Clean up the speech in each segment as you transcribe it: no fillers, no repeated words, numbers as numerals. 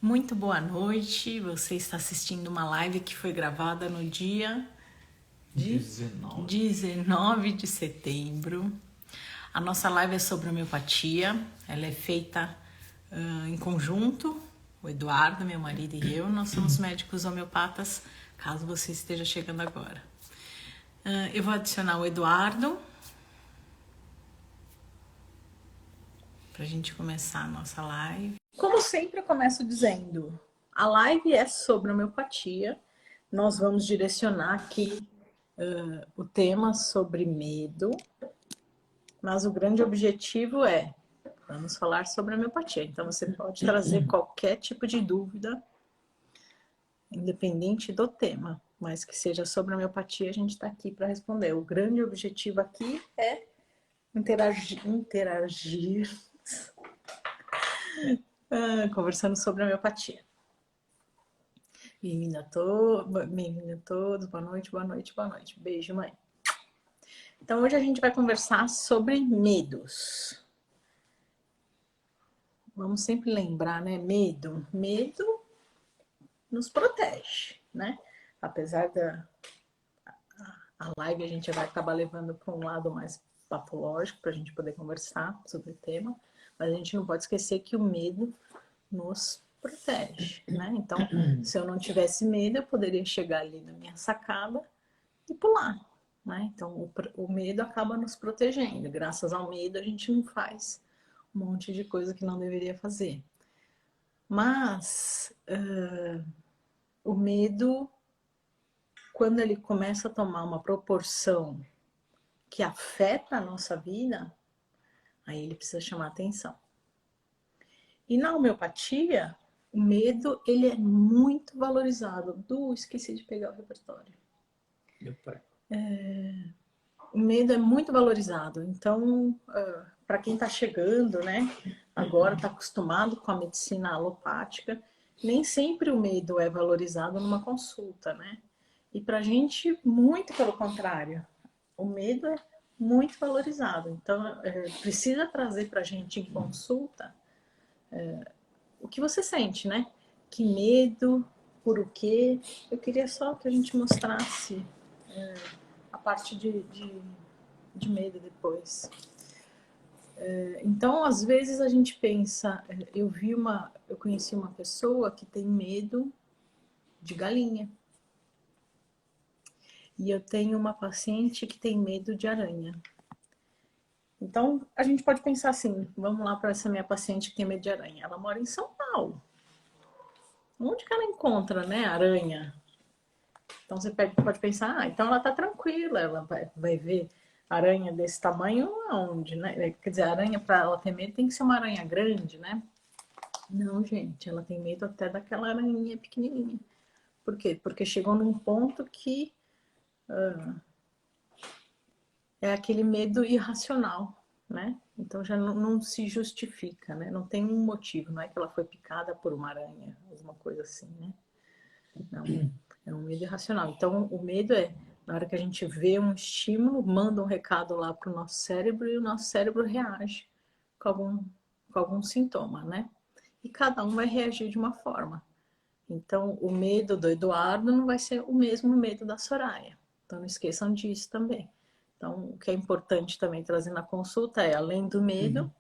Muito boa noite, você está assistindo uma live que foi gravada no dia 19 de setembro. A nossa live é sobre homeopatia, ela é feita em conjunto, o Eduardo, meu marido e eu, nós somos médicos homeopatas, caso você esteja chegando agora. Eu vou adicionar o Eduardo para a gente começar a nossa live. Como sempre, eu começo dizendo, a live é sobre homeopatia. Nós vamos direcionar aqui o tema sobre medo, mas o grande objetivo é, vamos falar sobre homeopatia. Então, você pode trazer qualquer tipo de dúvida, independente do tema, mas que seja sobre homeopatia, a gente está aqui para responder. O grande objetivo aqui é interagir conversando sobre homeopatia. Bem-vindo a todos, boa noite, boa noite, boa noite. Beijo, mãe. Então, hoje a gente vai conversar sobre medos. Vamos sempre lembrar, né? Medo nos protege, né? Apesar da a live, a gente vai acabar levando para um lado mais patológico, para a gente poder conversar sobre o tema, mas a gente não pode esquecer que o medo nos protege, né? Então, se eu não tivesse medo, eu poderia chegar ali na minha sacada e pular, né? Então, o medo acaba nos protegendo. Graças ao medo, a gente não faz um monte de coisa que não deveria fazer. Mas, o medo, quando ele começa a tomar uma proporção que afeta a nossa vida, aí ele precisa chamar atenção. E na homeopatia, o medo, ele é muito valorizado. Esqueci de pegar o repertório. Meu pai. O medo é muito valorizado. Então, para quem está chegando, né, agora está acostumado com a medicina alopática, nem sempre o medo é valorizado numa consulta, né? E para a gente, muito pelo contrário. O medo é muito valorizado. Então, precisa trazer para a gente em consulta o que você sente, né? Que medo, por o quê? Eu queria só que a gente mostrasse a parte de medo depois. Então, às vezes a gente pensa, eu conheci uma pessoa que tem medo de galinha. E eu tenho uma paciente que tem medo de aranha. Então, a gente pode pensar assim, vamos lá para essa minha paciente que tem medo de aranha. Ela mora em São Paulo. Onde que ela encontra, né, aranha? Então, você pode pensar, então ela tá tranquila, ela vai ver aranha desse tamanho aonde, né? Quer dizer, a aranha, para ela ter medo, tem que ser uma aranha grande, né? Não, gente, ela tem medo até daquela aranhinha pequenininha. Por quê? Porque chegou num ponto que é aquele medo irracional, né? Então já não se justifica, né? Não tem um motivo, não é que ela foi picada por uma aranha, alguma coisa assim, né? Não, é um medo irracional. Então o medo é, na hora que a gente vê um estímulo, manda um recado lá para o nosso cérebro e o nosso cérebro reage com algum sintoma, né? E cada um vai reagir de uma forma. Então o medo do Eduardo não vai ser o mesmo medo da Soraya. Então não esqueçam disso também. Então, o que é importante também trazer na consulta é, além do medo,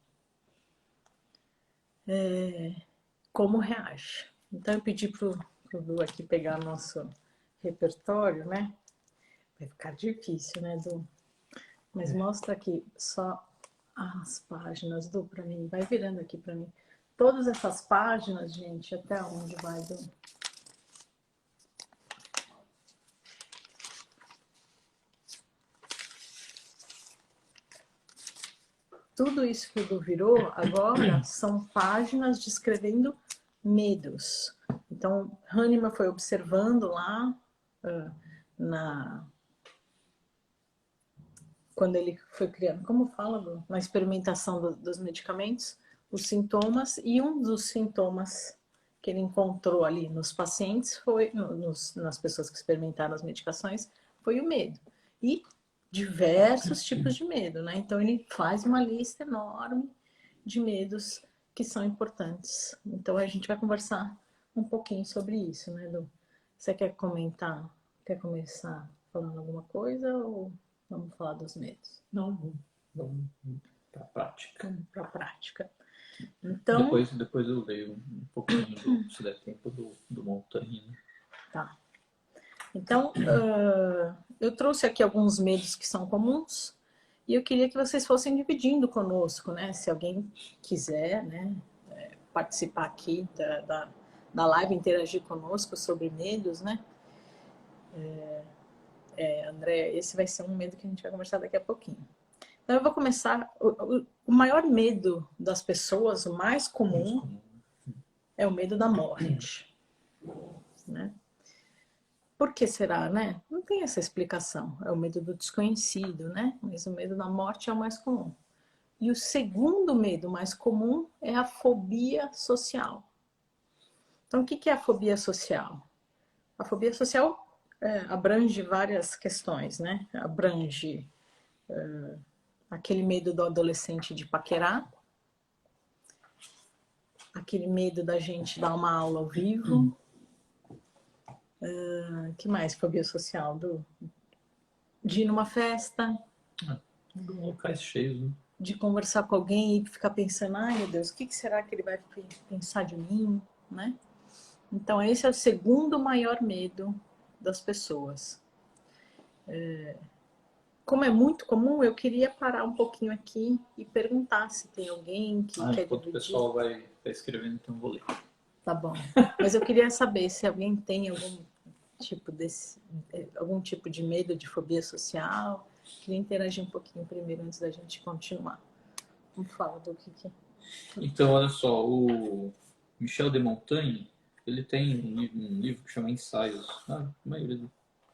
como reage. Então, eu pedi pro Du aqui pegar nosso repertório, né? Vai ficar difícil, né, Du? Mas mostra aqui só as páginas, Du, pra mim. Vai virando aqui pra mim. Todas essas páginas, gente, até onde vai, Du? Tudo isso que o Du virou agora são páginas descrevendo medos. Então, Hahnemann foi observando lá quando ele foi criando, como fala, Du? Na experimentação dos medicamentos, os sintomas, e um dos sintomas que ele encontrou ali nos pacientes foi, nas pessoas que experimentaram as medicações, foi o medo. E diversos tipos de medo, né? Então ele faz uma lista enorme de medos que são importantes. Então a gente vai conversar um pouquinho sobre isso, né, Edu? Você quer comentar? Quer começar falando alguma coisa ou vamos falar dos medos? Não, vamos para a prática. Vamos para a prática. Então, depois eu leio um pouquinho, se der tempo, do Montaigne. Né? tá. Então, eu trouxe aqui alguns medos que são comuns e eu queria que vocês fossem dividindo conosco, né? Se alguém quiser, né, participar aqui da live, interagir conosco sobre medos, né? André, esse vai ser um medo que a gente vai conversar daqui a pouquinho. Então, eu vou começar. O maior medo das pessoas, o mais comum, é o medo da morte, né? Por que será, né? Não tem essa explicação. É o medo do desconhecido, né? Mas o medo da morte é o mais comum. E o segundo medo mais comum é a fobia social. Então, o que é a fobia social? A fobia social abrange várias questões, né? Abrange aquele medo do adolescente de paquerar, aquele medo da gente dar uma aula ao vivo. Que mais fobia social? De ir numa festa. Locais cheios, né? De conversar com alguém e ficar pensando, ai meu Deus, o que será que ele vai pensar de mim, né? Então esse é o segundo maior medo das pessoas. Como é muito comum, eu queria parar um pouquinho aqui e perguntar se tem alguém que quer Enquanto o dividir. pessoal vai escrevendo, então eu vou ler. Tá bom. Mas eu queria saber se alguém tem algum tipo de medo, de fobia social. Queria interagir um pouquinho primeiro antes da gente continuar. Vamos falar do que é. Então, olha só, o Michel de Montaigne, ele tem um livro que chama Ensaios, a maioria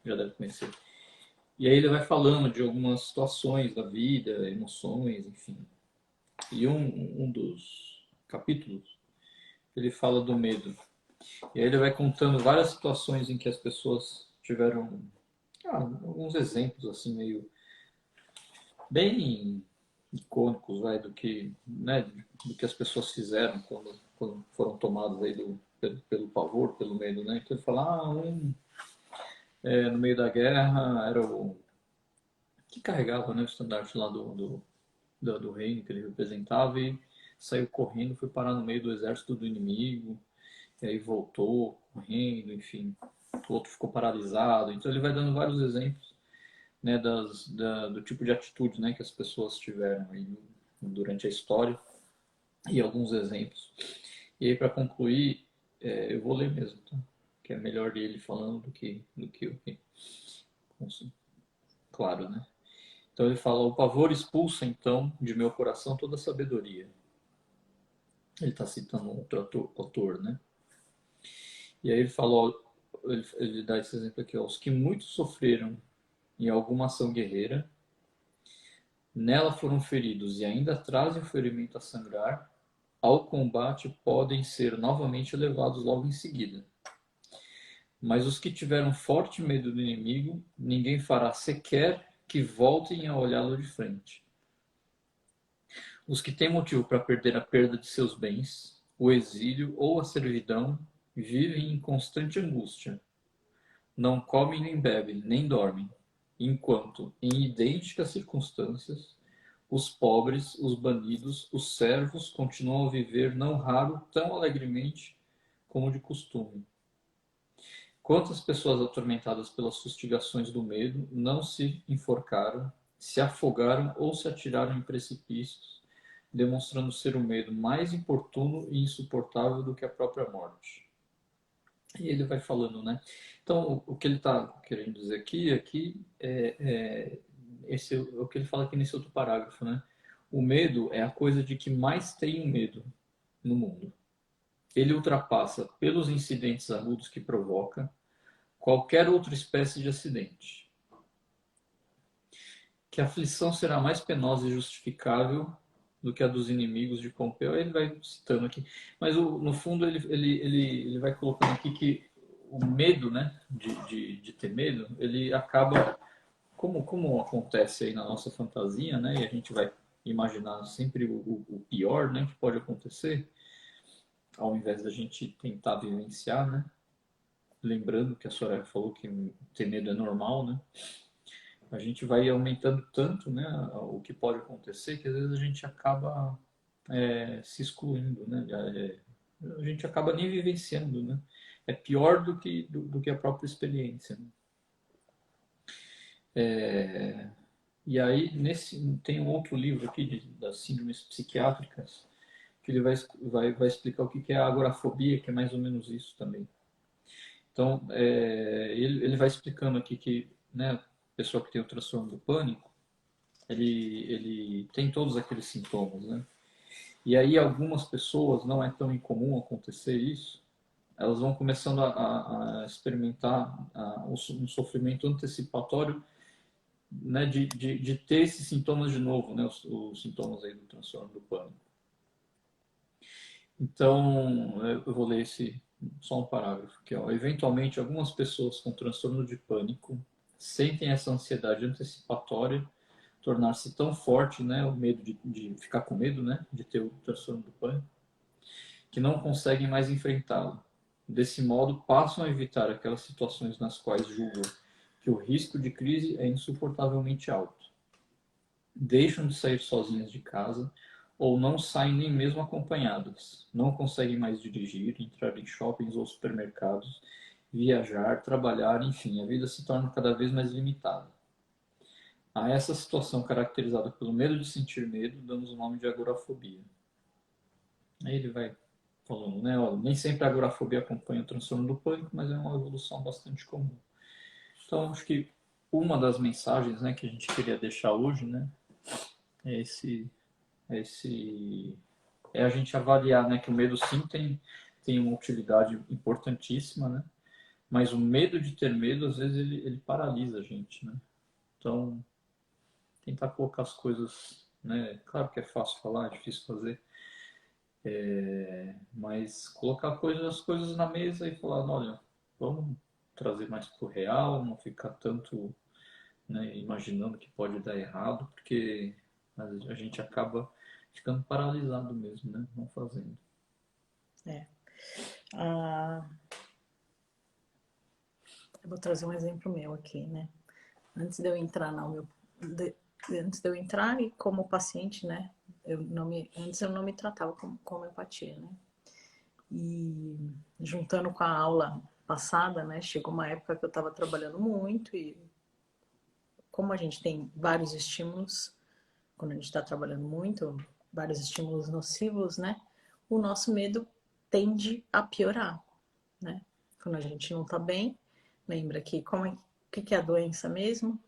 já deve conhecer. E aí ele vai falando de algumas situações da vida, emoções, enfim. E um dos capítulos, ele fala do medo. E aí ele vai contando várias situações em que as pessoas tiveram alguns exemplos assim meio bem icônicos, vai, do que, né, do que as pessoas fizeram quando foram tomadas aí pelo pavor, pelo medo, né? Então ele fala, no meio da guerra era o que carregava, né, o estandarte lá do reino que ele representava e saiu correndo, foi parar no meio do exército do inimigo, e aí voltou correndo, enfim, o outro ficou paralisado. Então ele vai dando vários exemplos, né, do tipo de atitude, né, que as pessoas tiveram aí durante a história e alguns exemplos. E aí para concluir, eu vou ler mesmo, tá? Que é melhor ele falando do que eu. Claro, né? Então ele fala: o pavor expulsa então de meu coração toda a sabedoria. Ele está citando um outro autor, né? E aí ele fala, ele dá esse exemplo aqui: ó, os que muito sofreram em alguma ação guerreira, nela foram feridos e ainda trazem o ferimento a sangrar, ao combate podem ser novamente levados logo em seguida. Mas os que tiveram forte medo do inimigo, ninguém fará sequer que voltem a olhá-lo de frente. Os que têm motivo para perder a perda de seus bens, o exílio ou a servidão, vivem em constante angústia. Não comem nem bebem, nem dormem, enquanto, em idênticas circunstâncias, os pobres, os banidos, os servos continuam a viver não raro tão alegremente como de costume. Quantas pessoas atormentadas pelas fustigações do medo não se enforcaram, se afogaram ou se atiraram em precipícios, demonstrando ser o medo mais importuno e insuportável do que a própria morte. E ele vai falando, né? Então, o que ele está querendo dizer aqui é que esse é o que ele fala aqui nesse outro parágrafo, né? O medo é a coisa de que mais tenho medo no mundo. Ele ultrapassa, pelos incidentes agudos que provoca, qualquer outra espécie de acidente. Que a aflição será mais penosa e justificável do que a dos inimigos de Pompeu. Ele vai citando aqui. Mas no fundo ele vai colocando aqui que o medo, né, de ter medo, ele acaba, como acontece aí na nossa fantasia, né, e a gente vai imaginar sempre o pior, né, que pode acontecer, ao invés da gente tentar vivenciar, né? Lembrando que a Soraya falou que ter medo é normal, né? A gente vai aumentando tanto, né, o que pode acontecer, que às vezes a gente acaba se excluindo, né? A gente acaba nem vivenciando, né? É pior do que a própria experiência, né? E aí, tem um outro livro aqui das síndromes psiquiátricas, que ele vai explicar o que é a agorafobia, que é mais ou menos isso também. Então, ele vai explicando aqui que, né, a pessoa que tem o transtorno do pânico, ele tem todos aqueles sintomas, né? E aí algumas pessoas, não é tão incomum acontecer isso, elas vão começando a experimentar um sofrimento antecipatório, né, de ter esses sintomas de novo, né, os sintomas aí do transtorno do pânico. Então, eu vou ler só um parágrafo aqui. Ó. Eventualmente, algumas pessoas com transtorno de pânico sentem essa ansiedade antecipatória tornar-se tão forte, né, o medo de ficar com medo, né, de ter o transtorno do pânico, que não conseguem mais enfrentá-lo. Desse modo, passam a evitar aquelas situações nas quais julgam que o risco de crise é insuportavelmente alto. Deixam de sair sozinhas de casa ou não saem nem mesmo acompanhadas. Não conseguem mais dirigir, entrar em shoppings ou supermercados, viajar, trabalhar, enfim, a vida se torna cada vez mais limitada. A essa situação caracterizada pelo medo de sentir medo, damos o nome de agorafobia. Aí ele vai falando, né? Olha, nem sempre a agorafobia acompanha o transtorno do pânico, mas é uma evolução bastante comum. Então, acho que uma das mensagens, né, que a gente queria deixar hoje, né, é esse é a gente avaliar, né, que o medo sim tem uma utilidade importantíssima, né? Mas o medo de ter medo, às vezes, ele paralisa a gente, né? Então, tentar colocar as coisas, né? Claro que é fácil falar, é difícil fazer, mas colocar as coisas na mesa e falar, olha, vamos trazer mais pro real, não ficar tanto, né, imaginando que pode dar errado, porque a gente acaba ficando paralisado mesmo, né? Não fazendo. É. Eu vou trazer um exemplo meu aqui, né? Antes de eu entrar antes de eu entrar e como paciente, né? Antes eu não me tratava com homeopatia, né? E juntando com a aula passada, né? Chegou uma época que eu estava trabalhando muito e como a gente tem vários estímulos, quando a gente está trabalhando muito, vários estímulos nocivos, né? O nosso medo tende a piorar, né? Quando a gente não está bem, lembra que o que é a doença mesmo?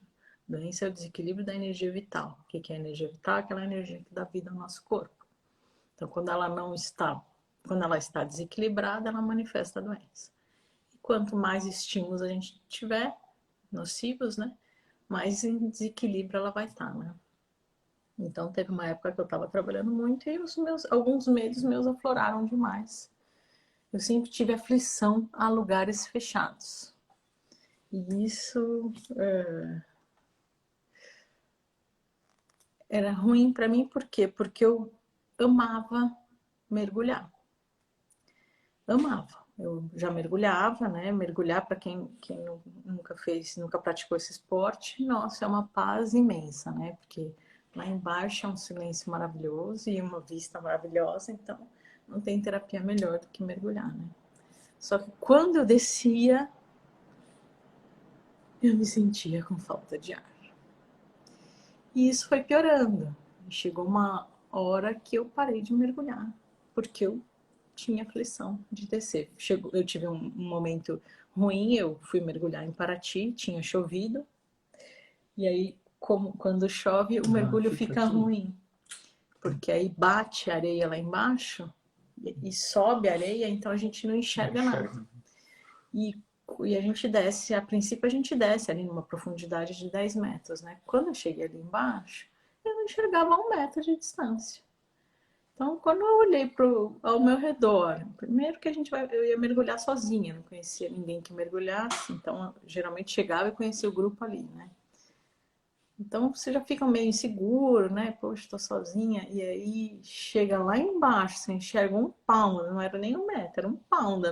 Doença é o desequilíbrio da energia vital. O que é a energia vital? Aquela energia que dá vida ao nosso corpo. Então, quando ela está desequilibrada, ela manifesta a doença. E quanto mais estímulos a gente tiver, nocivos, né? Mais em desequilíbrio ela vai estar, né? Então, teve uma época que eu estava trabalhando muito e alguns medos meus afloraram demais. Eu sempre tive aflição a lugares fechados. E isso era ruim para mim, por quê? Porque eu amava mergulhar. Amava. Eu já mergulhava, né? Mergulhar, para quem nunca praticou esse esporte, nossa, é uma paz imensa, né? Porque lá embaixo é um silêncio maravilhoso e uma vista maravilhosa, então não tem terapia melhor do que mergulhar, né? Só que quando eu descia, eu me sentia com falta de ar. E isso foi piorando. Chegou uma hora que eu parei de mergulhar, porque eu tinha aflição de descer. Eu tive um momento ruim, eu fui mergulhar em Paraty, tinha chovido, e aí, quando chove, o mergulho fica ruim, porque aí bate a areia lá embaixo e sobe a areia, então a gente não enxerga nada. E a gente desce, a princípio a gente desce ali numa profundidade de 10 metros, né? Quando eu cheguei ali embaixo, eu não enxergava 1 metro de distância. Então, quando eu olhei ao meu redor, primeiro que eu ia mergulhar sozinha, não conhecia ninguém que mergulhasse, então geralmente chegava e conhecia o grupo ali, né? Então você já fica meio inseguro, né? Poxa, tô sozinha. E aí chega lá embaixo, você enxerga um palmo, não era nem 1 metro, era um palmo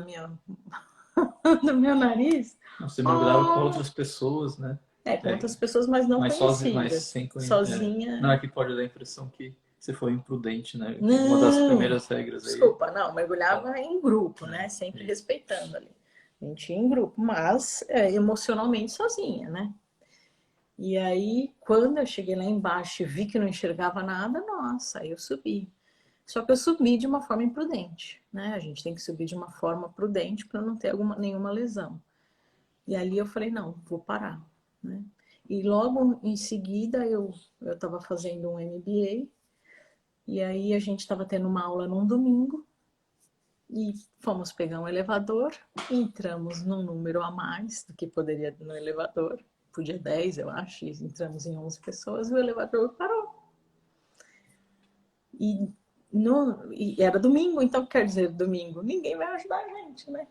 do meu nariz. Você mergulhava com Oh! outras pessoas, né? É, com É, outras pessoas, mas não mas sozinho, mas conhecidas. sem conhecer. Não Sozinha. é que pode dar a impressão que você foi imprudente, né? Uma das Não! primeiras regras aí. Desculpa, não, Fala. mergulhava em grupo, É, né? Sempre isso. respeitando ali. A gente ia em grupo, mas emocionalmente sozinha, né? E aí, quando eu cheguei lá embaixo e vi que não enxergava nada, nossa, aí eu subi. Só que eu subi de uma forma imprudente, né? A gente tem que subir de uma forma prudente para não ter nenhuma lesão. E ali eu falei, não, vou parar, né? E logo em seguida eu estava fazendo um MBA e aí a gente estava tendo uma aula num domingo e fomos pegar um elevador, entramos num número a mais do que poderia no elevador, podia 10, eu acho, e entramos em 11 pessoas e o elevador parou. E, e era domingo, então quer dizer, domingo, ninguém vai ajudar a gente, né?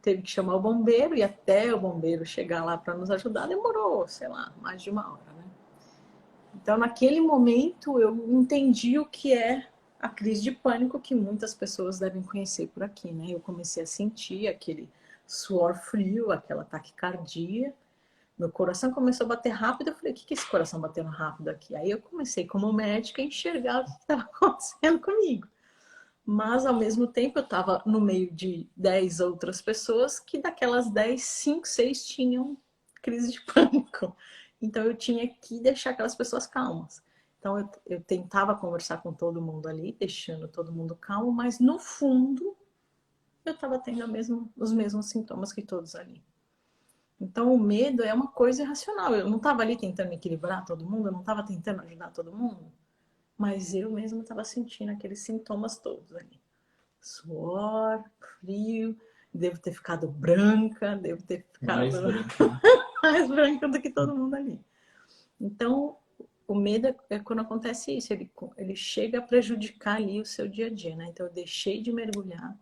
Teve que chamar o bombeiro e até o bombeiro chegar lá para nos ajudar demorou, sei lá, mais de 1 hora, né? Então, naquele momento, eu entendi o que é a crise de pânico que muitas pessoas devem conhecer por aqui, né? Eu comecei a sentir aquele suor frio, aquela taquicardia. Meu coração começou a bater rápido. Eu falei, o que é esse coração batendo rápido aqui? Aí eu comecei, como médica, a enxergar o que estava acontecendo comigo. Mas, ao mesmo tempo, eu estava no meio de 10 outras pessoas que daquelas 10, 5, 6 tinham crise de pânico. Então, eu tinha que deixar aquelas pessoas calmas. Então, eu tentava conversar com todo mundo ali, deixando todo mundo calmo, mas no fundo, eu estava tendo os mesmos sintomas que todos ali. Então, o medo é uma coisa irracional. Eu não estava ali tentando equilibrar todo mundo, eu não estava tentando ajudar todo mundo, mas eu mesma estava sentindo aqueles sintomas todos ali. Suor, frio, devo ter ficado branca, devo ter Mais ficado branco, né? mais branca do que todo mundo ali. Então, o medo é quando acontece isso, ele chega a prejudicar ali o seu dia a dia, né? Então, eu deixei de mergulhar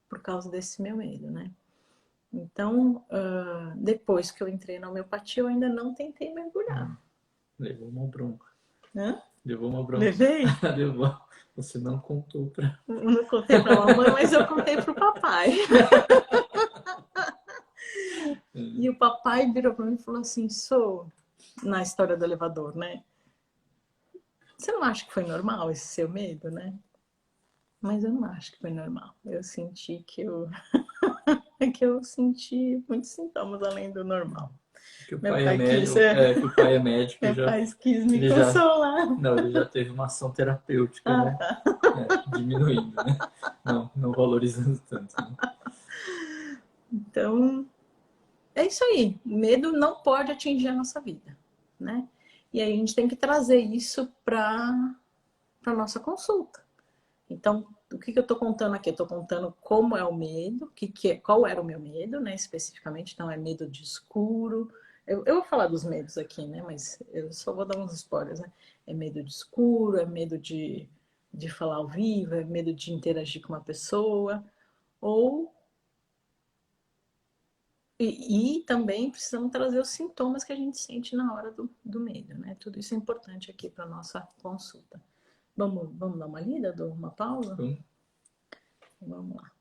por causa desse meu medo, né? Então, depois que eu entrei na homeopatia, eu ainda não tentei mergulhar. Levou uma bronca. Hã? Levou uma bronca. Levei? Levou. Você não contou pra. Não contei pra mamãe, mas eu contei pro papai. E o papai virou pra mim e falou assim, na história do elevador, né? Você não acha que foi normal esse seu medo, né? Mas eu não acho que foi normal. Eu senti que eu senti muitos sintomas além do normal. Que o Meu pai é pai quis, médico, que o pai é médico e meu já. pai quis me Ele já. consolar. Não, ele já teve uma ação terapêutica, Ah, né? tá. Diminuindo, né? Não, não valorizando tanto, né? Então, é isso aí. O medo não pode atingir a nossa vida, né? E aí a gente tem que trazer isso para nossa consulta. Então, o que eu estou contando aqui? Eu estou contando como é o medo, qual era o meu medo, né? Especificamente, então é medo de escuro. Eu vou falar dos medos aqui, né? Mas eu só vou dar uns spoilers, né? É medo de escuro, é medo de falar ao vivo, é medo de interagir com uma pessoa, ou e também precisamos trazer os sintomas que a gente sente na hora do medo, né? Tudo isso é importante aqui para nossa consulta. Vamos dar uma lida, dar uma pausa? Então, Vamos lá.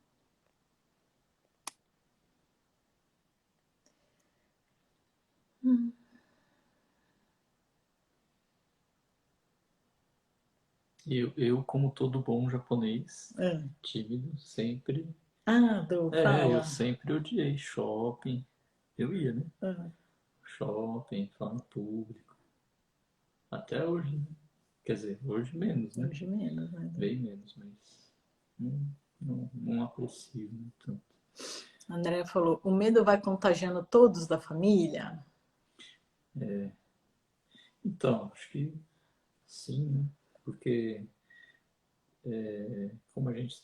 como todo bom japonês, É. tímido, sempre. Ah, Eu fala. sempre odiei shopping. Eu ia, né? Ah, Shopping, falar em público. Até hoje, né? Quer dizer, hoje menos, né? hoje menos, né? Bem menos, mas não aprecio, né, tanto. A Andrea falou, o medo vai contagiando todos da família? Então, acho que sim, né? Porque, como a gente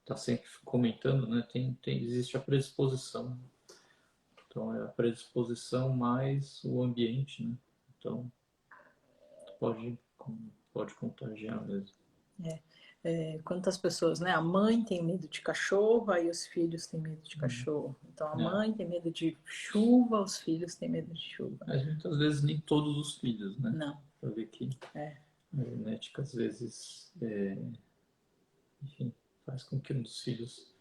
está sempre comentando, né? Existe a predisposição. Então, é a predisposição mais o ambiente, né? Então, pode, pode contagiar mesmo. É. Quantas pessoas, né? A mãe tem medo de cachorro, aí os filhos têm medo de cachorro. Então a mãe tem medo de chuva, os filhos têm medo de chuva. Mas muitas vezes nem todos os filhos, né? Não. Pra ver que a genética às vezes, enfim, faz com que um dos filhos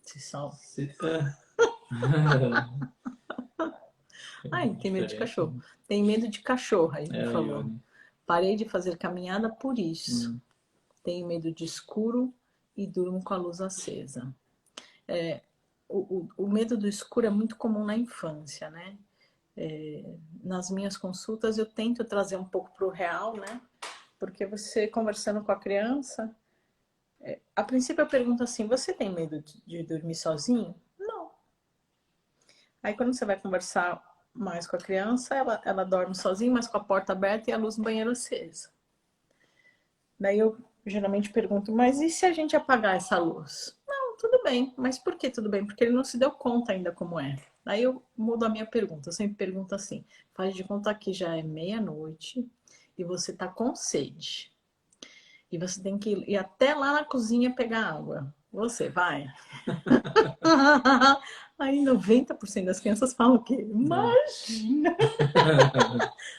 Se salva. Ai, tem medo de cachorro. Tem medo de cachorro, aí me falou. Parei de fazer caminhada por isso. Tenho medo de escuro e durmo com a luz acesa. O medo do escuro é muito comum na infância, né? Nas minhas consultas eu tento trazer um pouco para o real, né? Porque você conversando com a criança, a princípio eu pergunto assim, você tem medo de dormir sozinho? Não. Aí quando você vai conversar mais com a criança, ela dorme sozinha, mas com a porta aberta e a luz do banheiro acesa. Daí eu geralmente pergunto, mas e se a gente apagar essa luz? Não, tudo bem. Mas por que tudo bem? Porque ele não se deu conta ainda como é. Daí eu mudo a minha pergunta. Eu sempre pergunto assim, faz de conta que já é meia-noite e você tá com sede. E você tem que ir até lá na cozinha pegar água. Você vai? Aí 90% das crianças falam o quê? Imagina!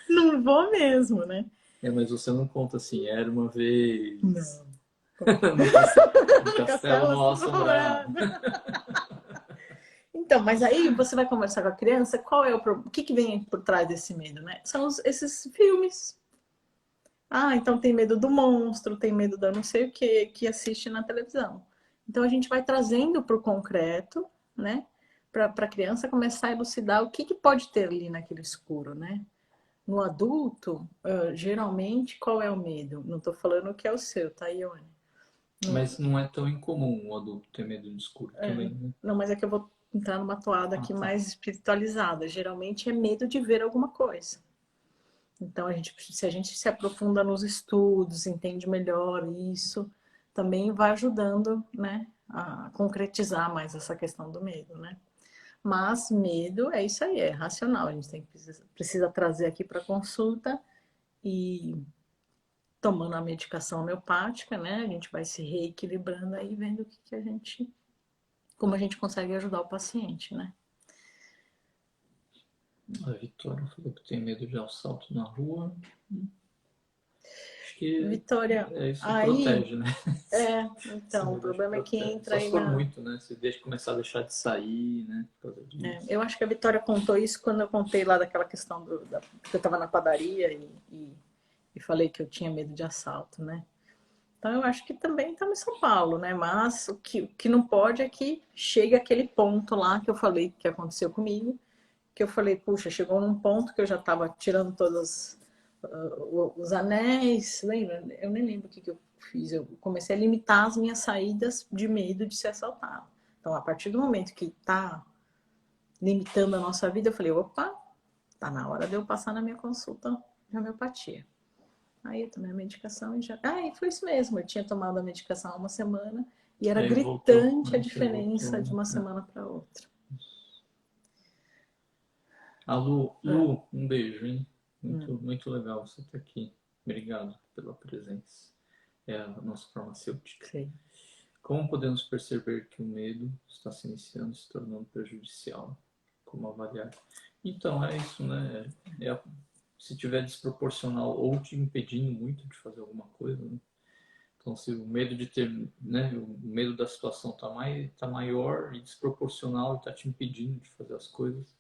Não vou mesmo, né? Mas você não conta assim, era uma vez. Não. No castelo mal assombrado. Então, mas aí você vai conversar com a criança, qual é o que vem por trás desse medo, né? São esses filmes. Ah, então tem medo do monstro, tem medo da não sei o que assiste na televisão. Então a gente vai trazendo para o concreto, né? Para a criança começar a elucidar o que pode ter ali naquele escuro, né? No adulto, geralmente, qual é o medo? Não estou falando o que é o seu, tá, Ione? Mas não é tão incomum o adulto ter medo de escuro também, né? Não, mas é que eu vou entrar numa toada aqui mais espiritualizada. Geralmente é medo de ver alguma coisa. Então, se a gente se aprofunda nos estudos, entende melhor isso, também vai ajudando, né, a concretizar mais essa questão do medo, né? Mas medo é isso aí, é racional. A gente precisa trazer aqui para consulta e tomando a medicação homeopática, né? A gente vai se reequilibrando aí, vendo o que a gente, como a gente consegue ajudar o paciente, né? A Vitória falou que tem medo de assalto na rua. Acho que Vitória, isso aí, protege, né? então, o problema é que entra aí Só se for muito, né? Você deixa começar a deixar de sair, né? Por causa disso. Eu acho que a Vitória contou isso quando eu contei lá daquela questão que eu estava na padaria e falei que eu tinha medo de assalto, né? Então eu acho que também estamos em São Paulo, né? Mas o que não pode é que chegue aquele ponto lá que eu falei que aconteceu comigo, que eu falei, puxa, chegou num ponto que eu já estava tirando todos os anéis, lembra? Eu nem lembro o que eu fiz. Eu comecei a limitar as minhas saídas de medo de ser assaltado. Então, a partir do momento que está limitando a nossa vida, eu falei, opa, tá na hora de eu passar na minha consulta de homeopatia. Aí eu tomei a medicação e já... e foi isso mesmo, eu tinha tomado a medicação há uma semana e era gritante a diferença de uma semana para outra. Lu, um beijo, hein? Muito legal você estar aqui. Obrigado pela presença. É a nossa farmacêutica. Sim. Como podemos perceber que o medo está se iniciando e se tornando prejudicial? Como avaliar? Então, é isso, né? Se tiver desproporcional ou te impedindo muito de fazer alguma coisa, né? Então, se o medo de ter, né? O medo da situação tá maior e desproporcional e está te impedindo de fazer as coisas,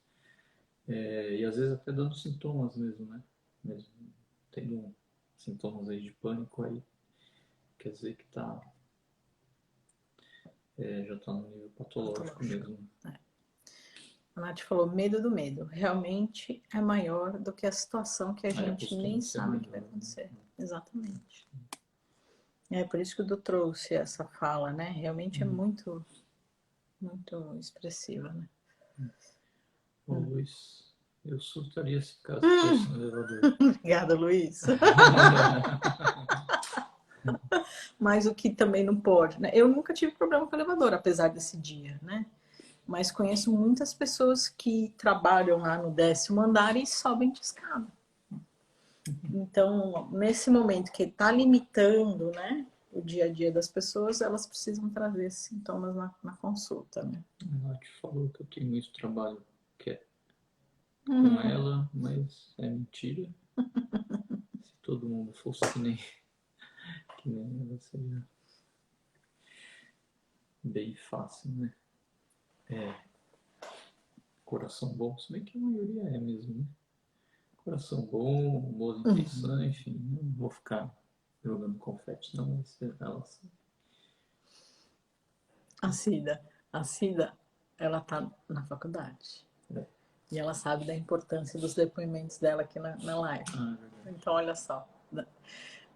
e às vezes até dando sintomas mesmo, né? Mesmo tendo sintomas aí de pânico, aí quer dizer que tá já está no nível patológico mesmo. A Nath falou medo do medo. Realmente é maior do que a situação que a gente nem sabe o que vai acontecer. Exatamente. É por isso que o Du trouxe essa fala, né? Realmente é muito, muito expressiva, né? Ô, Luiz, eu surtaria se caso fosse no elevador. Obrigada, Luiz. Mas o que também não pode, né? Eu nunca tive problema com o elevador, apesar desse dia, né? Mas conheço muitas pessoas que trabalham lá no 10º andar e sobem de escada. Então, nesse momento que está limitando, né, o dia a dia das pessoas, elas precisam trazer esses sintomas na consulta, né? Ela te falou que eu tenho muito trabalho que é com Uhum. ela, mas é mentira. Se todo mundo fosse que nem ela, seria bem fácil, né? É, coração bom, se bem que a maioria é mesmo, né? Coração bom, boas intenções, enfim, não vou ficar jogando confete, não, mas elas. A Cida, ela tá na faculdade. É. E ela sabe da importância dos depoimentos dela aqui na live. Ah, é verdade. Então, olha só.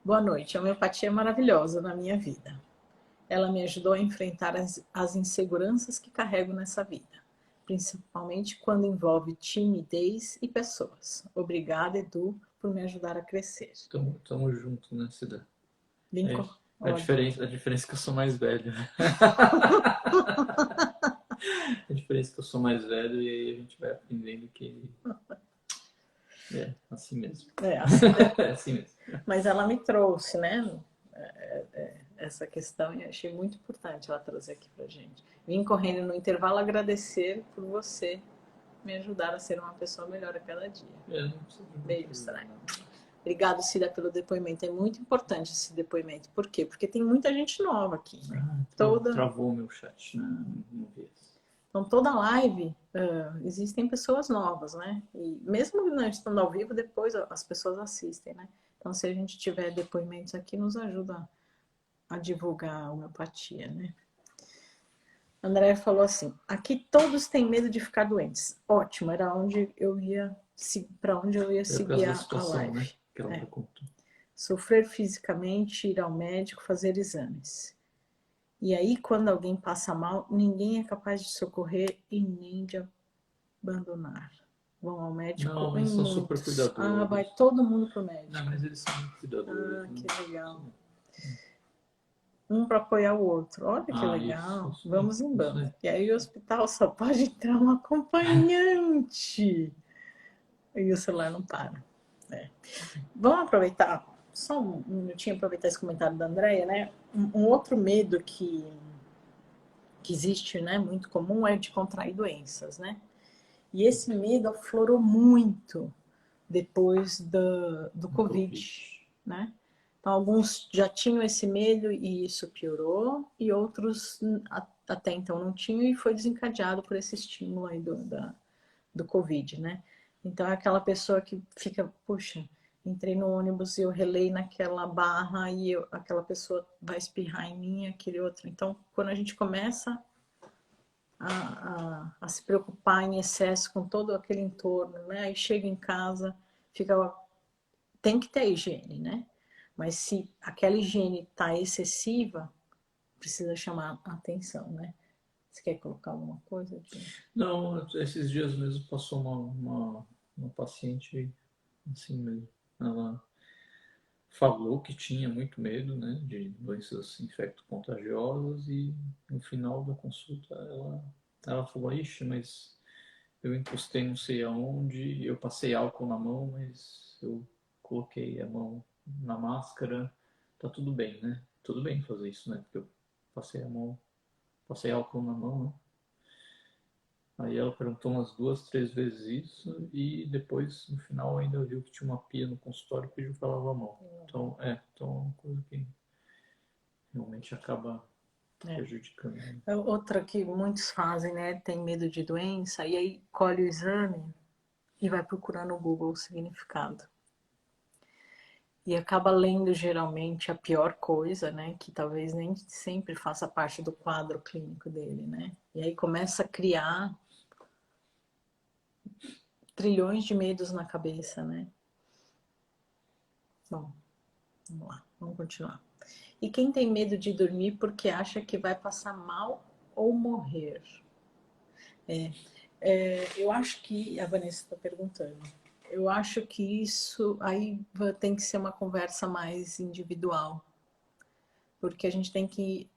Boa noite. A homeopatia é maravilhosa na minha vida. Ela me ajudou a enfrentar as inseguranças que carrego nessa vida, principalmente quando envolve timidez e pessoas. Obrigada, Edu, por me ajudar a crescer. Tamo junto, né, Cida? Lincoln, A diferença é que eu sou mais velho. A diferença é que eu sou mais velho e aí a gente vai aprendendo que é assim mesmo. É assim mesmo. Mas ela me trouxe, né? Essa questão e achei muito importante ela trazer aqui pra gente. Vim correndo no intervalo agradecer por você me ajudar a ser uma pessoa melhor a cada dia. Não precisa de Beijo, Sarai. Obrigado, Cida, pelo depoimento. É muito importante esse depoimento. Por quê? Porque tem muita gente nova aqui, né? Travou meu chat, né? Não vi. Então, toda live existem pessoas novas, né? E mesmo não estando ao vivo, depois as pessoas assistem, né? Então, se a gente tiver depoimentos aqui, nos ajuda a divulgar a homeopatia, né? André falou assim: aqui todos têm medo de ficar doentes. Ótimo, era onde eu ia para onde eu ia seguir a live. Né? Que ela contou. Sofrer fisicamente, ir ao médico, fazer exames. E aí, quando alguém passa mal, ninguém é capaz de socorrer e nem de abandonar. Vão ao médico. Não, eles são super cuidadosos. Vai todo mundo pro médico. Não, mas eles são muito cuidadosos. Que legal. Um para apoiar o outro. Olha que legal. Isso, vamos em bando. E aí o hospital só pode entrar um acompanhante. E o celular não para. Vamos aproveitar, só um minutinho, aproveitar esse comentário da Andréia, né? Um outro medo que existe, né, muito comum, é de contrair doenças, né? E esse medo aflorou muito depois do Covid, né? Então, alguns já tinham esse medo e isso piorou, e outros até então não tinham e foi desencadeado por esse estímulo aí do Covid, né? Então, é aquela pessoa que fica, puxa, entrei no ônibus e eu relei naquela barra e aquela pessoa vai espirrar em mim, aquele outro. Então, quando a gente começa a se preocupar em excesso com todo aquele entorno, né? Aí chega em casa, tem que ter higiene, né? Mas se aquela higiene está excessiva, precisa chamar a atenção, né? Você quer colocar alguma coisa? Não, esses dias mesmo passou uma paciente assim mesmo. Ela falou que tinha muito medo, né, de doenças infecto-contagiosas e no final da consulta ela falou: ixi, mas eu encostei não sei aonde, eu passei álcool na mão, mas eu coloquei a mão na máscara, tá tudo bem, né? Tudo bem fazer isso, né? Porque eu passei álcool na mão, né? Aí ela perguntou umas 2, 3 vezes isso e depois, no final, ainda viu que tinha uma pia no consultório e pediu para lavar a mão. Então, é uma coisa que realmente acaba prejudicando. Né? Outra que muitos fazem, né? Tem medo de doença e aí colhe o exame e vai procurar no Google o significado. E acaba lendo geralmente a pior coisa, né? Que talvez nem sempre faça parte do quadro clínico dele, né? E aí começa a criar trilhões de medos na cabeça, né? Bom, vamos lá, vamos continuar. E quem tem medo de dormir porque acha que vai passar mal ou morrer? Eu acho que a Vanessa está perguntando. Eu acho que isso aí tem que ser uma conversa mais individual, porque a gente tem que,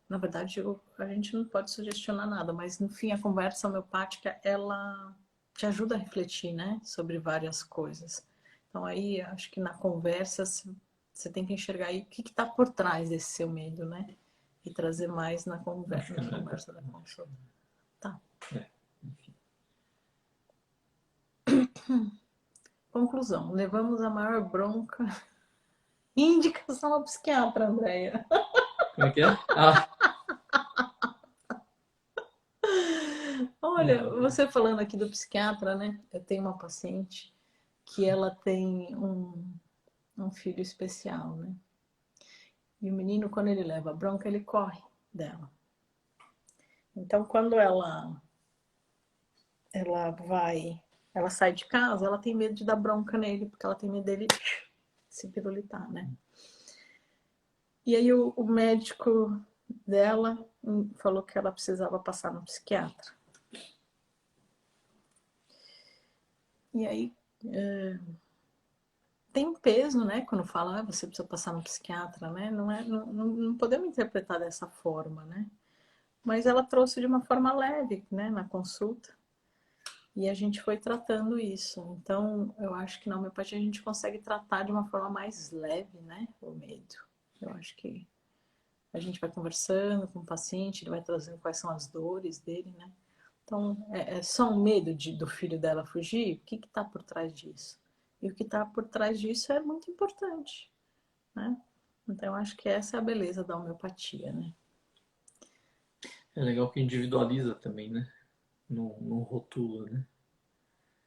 na verdade, a gente não pode sugestionar nada, mas no fim a conversa homeopática ela te ajuda a refletir, né, sobre várias coisas. Então aí acho que na conversa Você tem que enxergar aí o que está por trás desse seu medo, né? E trazer mais na conversa da consulta. Tá. Conclusão. Levamos a maior bronca e indicação ao psiquiatra, Andréia. Como é que é? Ah, Olha, você falando aqui do psiquiatra, né? Eu tenho uma paciente que ela tem um filho especial, né? E o menino, quando ele leva bronca, ele corre dela. Então, quando ela sai de casa, ela tem medo de dar bronca nele, porque ela tem medo dele se pirulitar, né? E aí o médico dela falou que ela precisava passar no psiquiatra. E aí tem um peso, né? Quando fala, você precisa passar no psiquiatra, né? Não podemos interpretar dessa forma, né? Mas ela trouxe de uma forma leve, né? Na consulta. E a gente foi tratando isso. Então, eu acho que na homeopatia a gente consegue tratar de uma forma mais leve, né? O medo. Eu acho que a gente vai conversando com o paciente, ele vai trazendo quais são as dores dele, né? Então, é só um medo do filho dela fugir? O que está por trás disso? E o que está por trás disso é muito importante, né? Então, eu acho que essa é a beleza da homeopatia, né? é legal que individualiza também, né? Não rotula, né?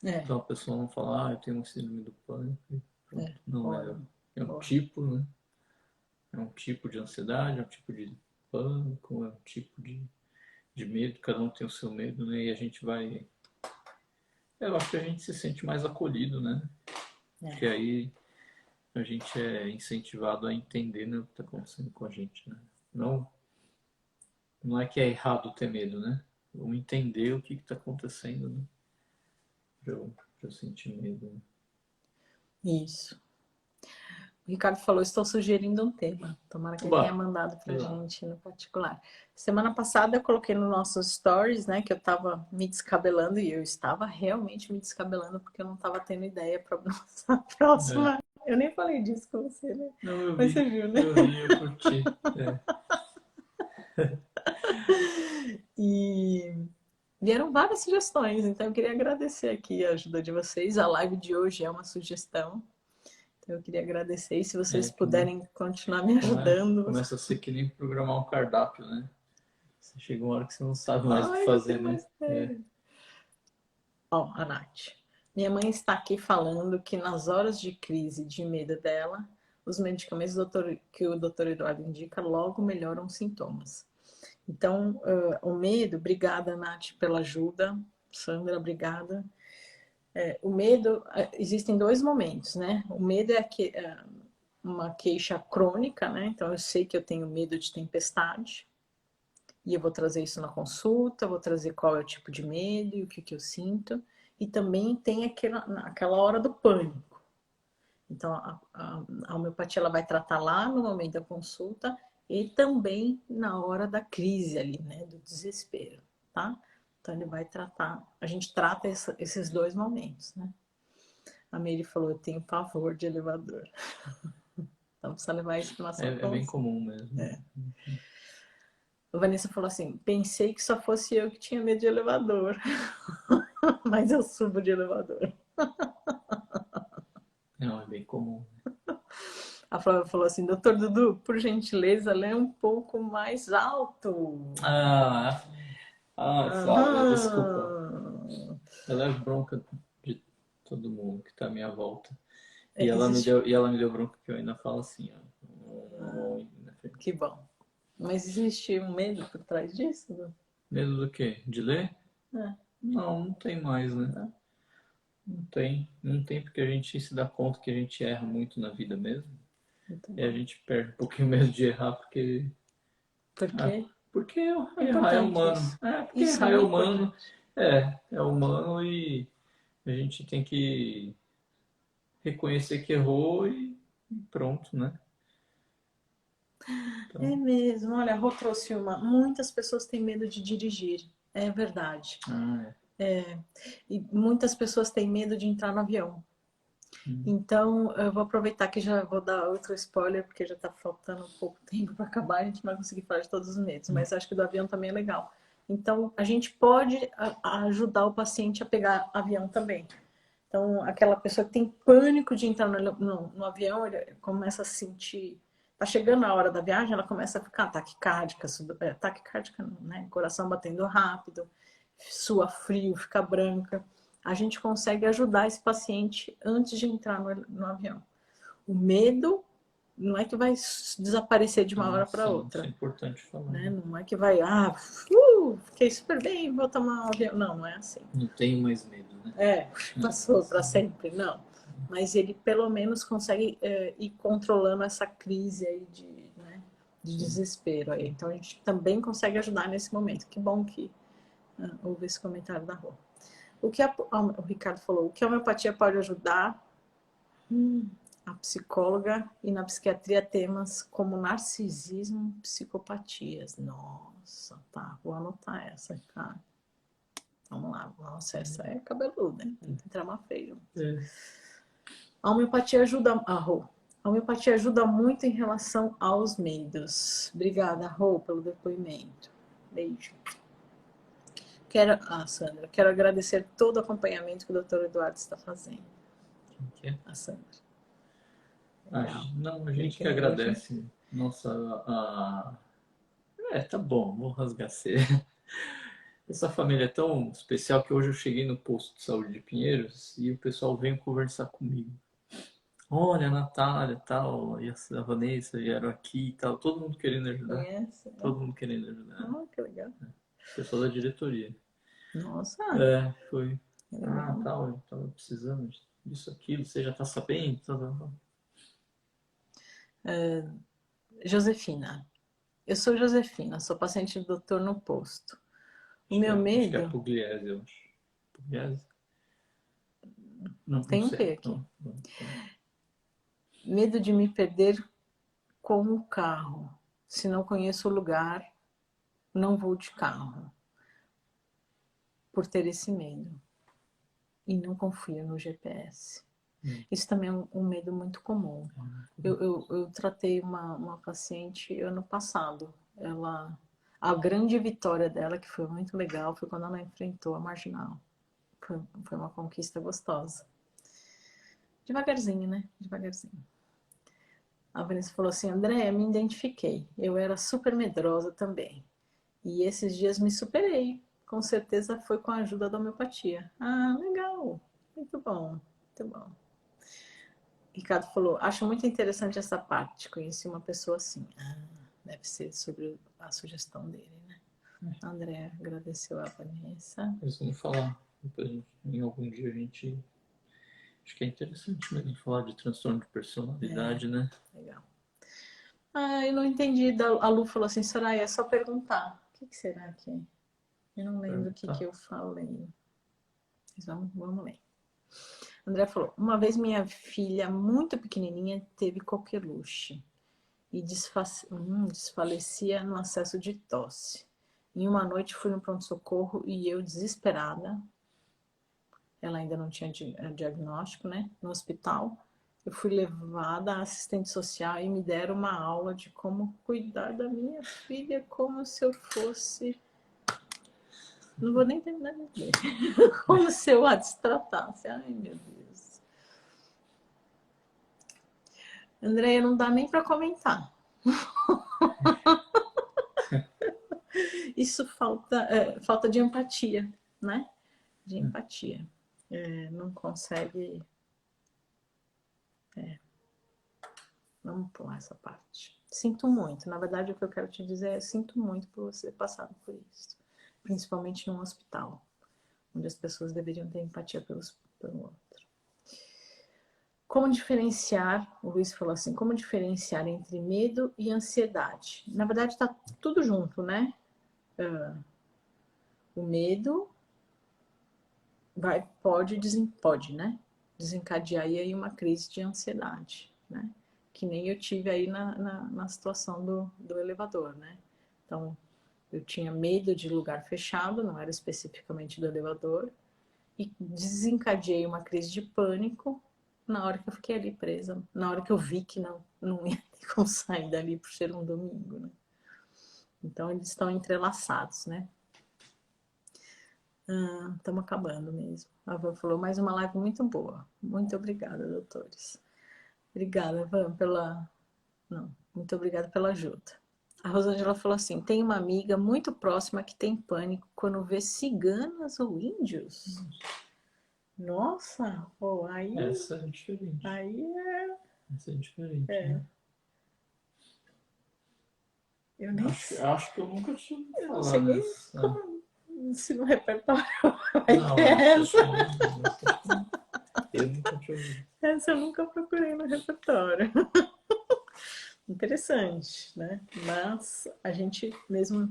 Então a pessoa não fala, eu tenho um síndrome do pânico. Pronto. Não, é um tipo, né? É um tipo de ansiedade, é um tipo de pânico, é um tipo de medo, cada um tem o seu medo, né? E a gente vai. Eu acho que a gente se sente mais acolhido, né? Porque aí a gente é incentivado a entender, né, o que está acontecendo com a gente, né? Não é que é errado ter medo, né? Vamos entender o que está acontecendo, né? Pra eu sentir medo. Né? Isso. O Ricardo falou, estou sugerindo um tema. Tomara que ele tenha mandado pra gente no particular. Semana passada eu coloquei no nossos stories, né, que eu estava me descabelando e eu estava realmente me descabelando porque eu não estava tendo ideia para nossa próxima. Eu nem falei disso com você, né? Não, eu vi. Mas você viu, né? Eu vi, eu curti. E vieram várias sugestões, então eu queria agradecer aqui a ajuda de vocês. A live de hoje é uma sugestão. Então eu queria agradecer e se vocês puderem continuar me ajudando. Começa a ser que nem programar um cardápio, né? Você chega uma hora que você não sabe mais o que fazer, né? Ó, a Nath. Minha mãe está aqui falando que nas horas de crise, de medo dela, os medicamentos que o doutor Eduardo indica logo melhoram os sintomas. Então, o medo, obrigada, Nath, pela ajuda. Sandra, obrigada. O medo, existem dois momentos, né? O medo é uma queixa crônica, né? Então, eu sei que eu tenho medo de tempestade. E eu vou trazer isso na consulta, vou trazer qual é o tipo de medo e o que eu sinto. E também tem aquela hora do pânico. Então, a homeopatia ela vai tratar lá no momento da consulta e também na hora da crise ali, né? Do desespero, tá? Então, ele vai tratar, a gente trata esses dois momentos, né? A Mary falou, eu tenho pavor de elevador. Então, precisa levar isso para nossa consulta. É bem comum mesmo. A Vanessa falou assim, pensei que só fosse eu que tinha medo de elevador. Mas eu subo de elevador. Não, é bem comum. A Flávia falou assim, doutor Dudu, por gentileza, lê um pouco mais alto. Flávia, desculpa. Eu levo bronca de todo mundo que tá à minha volta. E ela me deu bronca que eu ainda falo assim, ó. Que bom. Mas existe um medo por trás disso? Não? Medo do quê? De ler? Não tem mais, né? Não tem porque a gente se dá conta que a gente erra muito na vida mesmo. E a gente perde um pouquinho medo de errar porque... Por quê? Porque errar é humano. Porque errar é humano. É humano e a gente tem que reconhecer que errou e pronto, né? Então... É mesmo. Olha, a Rô trouxe uma. Muitas pessoas têm medo de dirigir. É verdade. E muitas pessoas têm medo de entrar no avião. Então, eu vou aproveitar que já vou dar outro spoiler, porque já está faltando pouco tempo para acabar, a gente não vai conseguir falar de todos os medos, mas acho que do avião também é legal. Então, a gente pode ajudar o paciente a pegar avião também. Então, aquela pessoa que tem pânico de entrar no avião, ele começa a sentir. Tá chegando a hora da viagem, ela começa a ficar taquicárdica, taquicárdica não, né? Coração batendo rápido, sua frio, fica branca. A gente consegue ajudar esse paciente antes de entrar no avião. O medo não é que vai desaparecer de uma hora para outra. Isso é importante falar. Né? Não é que vai, fiquei super bem, vou tomar um avião. Não, não é assim. Não tenho mais medo, né? Passou para sempre, não. Mas ele pelo menos consegue ir controlando essa crise aí de desespero. Aí. Então a gente também consegue ajudar nesse momento. Que bom que houve esse comentário da Rô. O Ricardo falou, o que a homeopatia pode ajudar? A psicóloga e na psiquiatria temas como narcisismo, psicopatias. Nossa, tá, vou anotar essa, cara. Vamos lá, nossa, essa é cabeluda, hein? Tem que tramar feio. A homeopatia ajuda, a homeopatia ajuda muito em relação aos medos. Obrigada, Rô, pelo depoimento. Beijo. Sandra, quero agradecer todo o acompanhamento que o Dr. Eduardo está fazendo. Quem que é? A Sandra. Não, a gente que agradece. Nossa, tá bom, vou rasgar cedo. Essa família é tão especial que hoje eu cheguei no posto de saúde de Pinheiros e o pessoal veio conversar comigo. Olha, a Natália tal, e a Vanessa vieram aqui e tal, todo mundo querendo ajudar. Conhece, né? Todo mundo querendo ajudar. Que legal. Pessoal da diretoria. Nossa. Foi. Legal. Tal, eu tava precisando disso, aquilo, você já tá sabendo? Tal. Josefina. Eu sou Josefina, sou paciente do doutor no posto. O meu medo... Acho que é Pugliese, eu acho. Pugliese? Não Tem um sei. P aqui. Medo de me perder com o carro. Se não conheço o lugar, não vou de carro. Por ter esse medo. E não confio no GPS. Isso também é um medo muito comum. Eu tratei uma paciente ano passado. A grande vitória dela, que foi muito legal, foi quando ela enfrentou a marginal. Foi uma conquista gostosa. Devagarzinho, né? Devagarzinho. A Vanessa falou assim, André, me identifiquei. Eu era super medrosa também. E esses dias me superei. Com certeza foi com a ajuda da homeopatia. Ah, legal. Muito bom. Muito bom. Ricardo falou, acho muito interessante essa parte. Conheci uma pessoa assim. Deve ser sobre a sugestão dele, né? André agradeceu a Vanessa. Mas vamos falar. Depois, em algum dia a gente... Acho que é interessante mesmo falar de transtorno de personalidade, né? Legal. Eu não entendi. A Lu falou assim, Soraya, é só perguntar. O que será que é? Eu não lembro o que eu falei. Mas vamos ler. André falou, uma vez minha filha, muito pequenininha, teve coqueluche e desfalecia no acesso de tosse. Em uma noite fui no pronto-socorro e eu, desesperada, ela ainda não tinha diagnóstico, né? No hospital, eu fui levada à assistente social e me deram uma aula de como cuidar da minha filha como se eu fosse... Não vou nem terminar de ler. Como se eu a destratasse. Ai, meu Deus. Andréia, não dá nem para comentar. Isso falta de empatia, né? De empatia. Não consegue... Vamos pular essa parte. Sinto muito. Na verdade, o que eu quero te dizer é sinto muito por você ter passado por isso. Principalmente num hospital, onde as pessoas deveriam ter empatia pelo outro. Como diferenciar, o Luiz falou assim, como diferenciar entre medo e ansiedade? Na verdade, está tudo junto, né? O medo pode, né? Desencadear aí uma crise de ansiedade, né? Que nem eu tive aí na situação do elevador, né? Então, eu tinha medo de lugar fechado, não era especificamente do elevador, e desencadeei uma crise de pânico na hora que eu fiquei ali presa, na hora que eu vi que não ia ter como sair dali por ser um domingo, né? Então eles estão entrelaçados, né? Estamos acabando mesmo. A Van falou, mais uma live muito boa. Muito obrigada, doutores. Obrigada, Van, pela... Não, muito obrigada pela ajuda. A Rosângela falou assim, tem uma amiga muito próxima que tem pânico quando vê ciganas ou índios. Nossa, oh, aí... Essa é diferente. Aí é... Essa é diferente, É. né? Eu nem sei. Acho que eu nunca tinha ouvido Eu não falar sei nem nessa. como... Se no repertório vai Não, ter essa. Eu nunca tinha ouvido. Essa eu nunca procurei no repertório. Interessante, né? Mas a gente mesmo,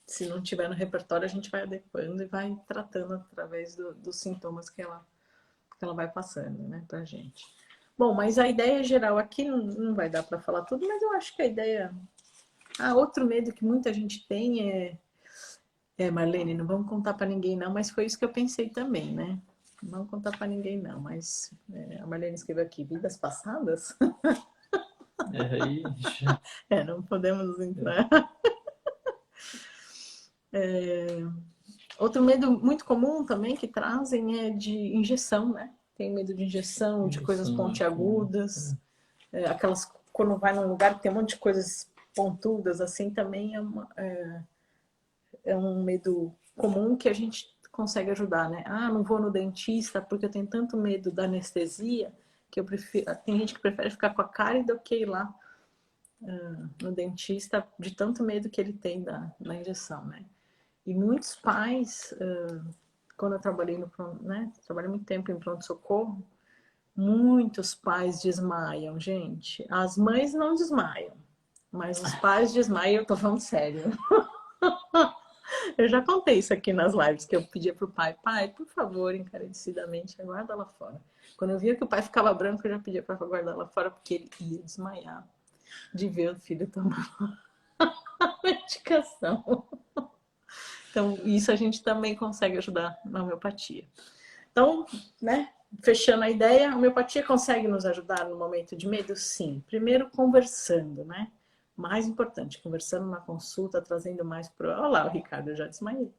se não tiver no repertório, a gente vai adequando e vai tratando através dos sintomas que ela vai passando, né, pra gente. Bom, mas a ideia geral aqui não vai dar para falar tudo, mas eu acho que a ideia... outro medo que muita gente tem Marlene, não vamos contar para ninguém não, mas foi isso que eu pensei também, né? Não vamos contar para ninguém não, mas a Marlene escreveu aqui, vidas passadas? Aí já... Não podemos entrar. Outro medo muito comum também que trazem é de injeção, né? Tem medo de injeção, de coisas pontiagudas, aquelas quando vai num lugar que tem um monte de coisas pontudas, assim, também é um medo comum que a gente consegue ajudar, né? Não vou no dentista porque eu tenho tanto medo da anestesia que eu prefiro... Tem gente que prefere ficar com a cárie do que ir lá no dentista de tanto medo que ele tem da injeção, né? E muitos pais, quando eu trabalhei trabalhei muito tempo em pronto-socorro, muitos pais desmaiam, gente. As mães não desmaiam, mas os pais desmaiam, eu tô falando sério. Eu já contei isso aqui nas lives, que eu pedia pro pai, por favor, encarecidamente, aguarda lá fora. Quando eu via que o pai ficava branco, eu já pedia para guardar lá fora, porque ele ia desmaiar de ver o filho tomar a medicação. Então, isso a gente também consegue ajudar na homeopatia. Então, né, fechando a ideia, a homeopatia consegue nos ajudar no momento de medo? Sim. Primeiro, conversando, né? Mais importante, conversando na consulta, trazendo mais para... Olha lá, o Ricardo, eu já desmaiei.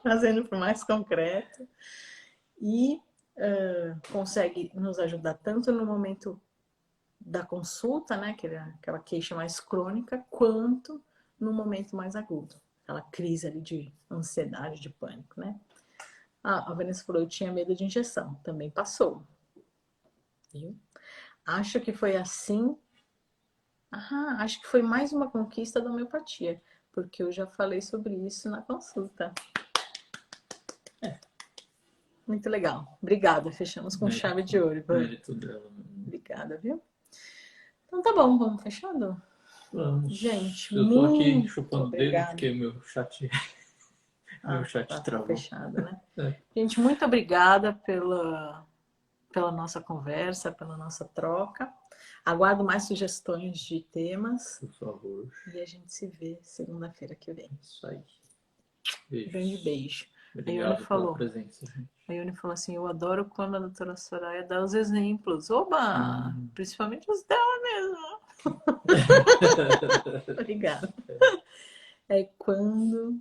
Trazendo para o mais concreto. E consegue nos ajudar tanto no momento da consulta, né, que é aquela queixa mais crônica, quanto no momento mais agudo. Aquela crise ali de ansiedade, de pânico, né? A Vanessa falou, eu tinha medo de injeção. Também passou. Viu? Acho que foi assim... acho que foi mais uma conquista da homeopatia, porque eu já falei sobre isso na consulta. Muito legal. Obrigada. Fechamos com chave de ouro. Mérito dela. Obrigada, viu? Então tá bom, vamos fechando? Vamos. Gente, eu tô aqui muito chupando o dedo porque meu chat tá travou. fechado, né? Gente, muito obrigada pela nossa conversa, pela nossa troca. Aguardo mais sugestões de temas. Por favor. E a gente se vê segunda-feira que vem. Isso aí. Beijos. Grande beijo. Obrigado pela presença, gente. A Ione falou assim, eu adoro quando a doutora Soraya dá os exemplos. Oba! Principalmente os dela mesmo. Obrigada. É quando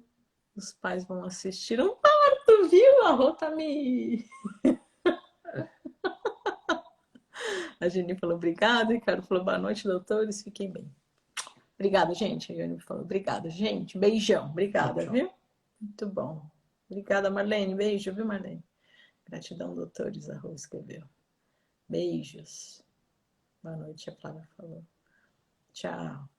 os pais vão assistir um parto, viu? A Rô tá me... A Jenny falou obrigado, o Ricardo falou boa noite, doutores, fiquem bem. Obrigada, gente. A Ione falou obrigada, gente. Beijão. Obrigada, tchau. Viu? Muito bom. Obrigada, Marlene. Beijo, viu, Marlene? Gratidão, doutores, a Rô escreveu. Beijos. Boa noite, a Flávia falou. Tchau.